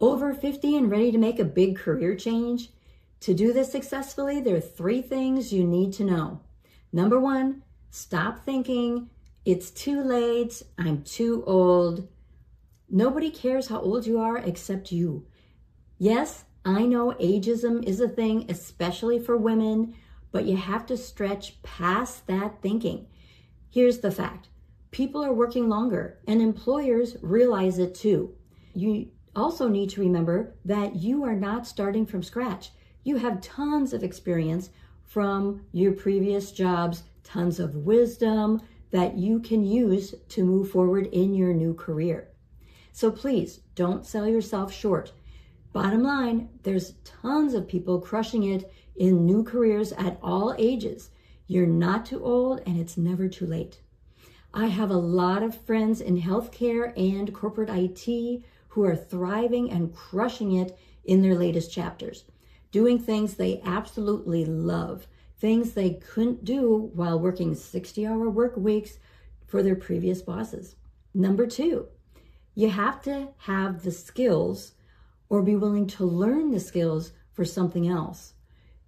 Over 50 and ready to make a big career change? To do this successfully, there are 3 things you need to know. Number 1, stop thinking, it's too late, I'm too old. Nobody cares how old you are except you. Yes, I know ageism is a thing, especially for women, but you have to stretch past that thinking. Here's the fact. People are working longer, and employers realize it too. You also need to remember that you are not starting from scratch. You have tons of experience from your previous jobs, tons of wisdom that you can use to move forward in your new career. So please don't sell yourself short. Bottom line, there's tons of people crushing it in new careers at all ages. You're not too old and it's never too late. I have a lot of friends in healthcare and corporate IT who are thriving and crushing it in their latest chapters, doing things they absolutely love, things they couldn't do while working 60-hour work weeks for their previous bosses. Number 2, you have to have the skills or be willing to learn the skills for something else.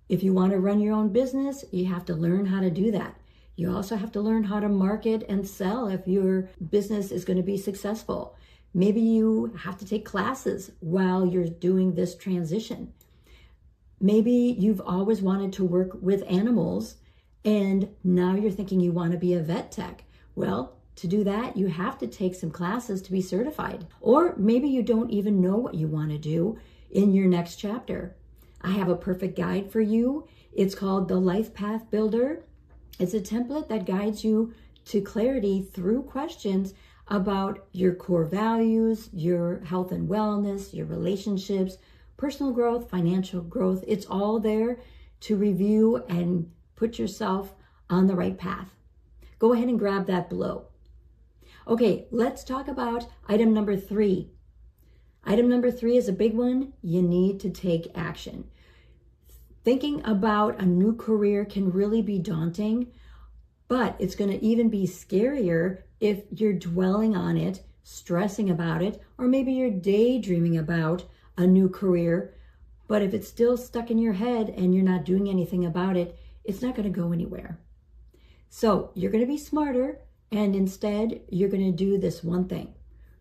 If you want to run your own business, you have to learn how to do that. You also have to learn how to market and sell if your business is going to be successful. Maybe you have to take classes while you're doing this transition. Maybe you've always wanted to work with animals and now you're thinking you want to be a vet tech. Well, to do that, you have to take some classes to be certified. Or maybe you don't even know what you want to do in your next chapter. I have a perfect guide for you. It's called the Life Path Builder. It's a template that guides you to clarity through questions about your core values, your health and wellness, your relationships, personal growth, financial growth. It's all there to review and put yourself on the right path. Go ahead and grab that below. Okay, let's talk about item number 3. Item number 3 is a big one. You need to take action. Thinking about a new career can really be daunting, but it's going to even be scarier if you're dwelling on it, stressing about it, or maybe you're daydreaming about a new career. But if it's still stuck in your head and you're not doing anything about it, it's not going to go anywhere. So you're going to be smarter, and instead you're going to do this one thing.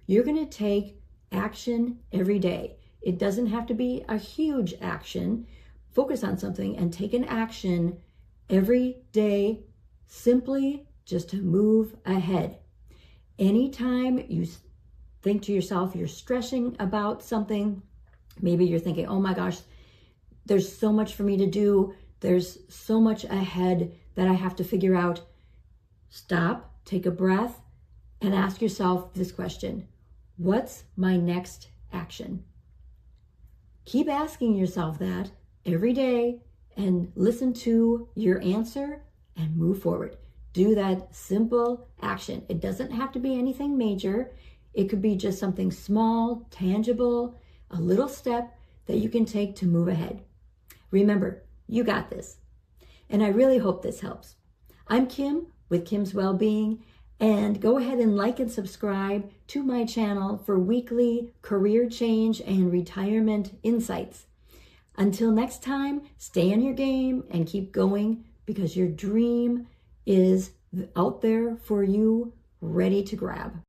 You're going to take action every day. It doesn't have to be a huge action. Focus on something and take an action every day, simply just to move ahead. Anytime you think to yourself you're stressing about something, maybe you're thinking, oh my gosh, there's so much for me to do. There's so much ahead that I have to figure out. Stop, take a breath, and ask yourself this question. What's my next action? Keep asking yourself that every day and listen to your answer and move forward. Do that simple action. It doesn't have to be anything major. It could be just something small, tangible, a little step that you can take to move ahead. Remember, you got this. And I really hope this helps. I'm Kim with Kim's Wellbeing, and go ahead and like and subscribe to my channel for weekly career change and retirement insights. Until next time, stay on your game and keep going, because your dream is out there for you, ready to grab.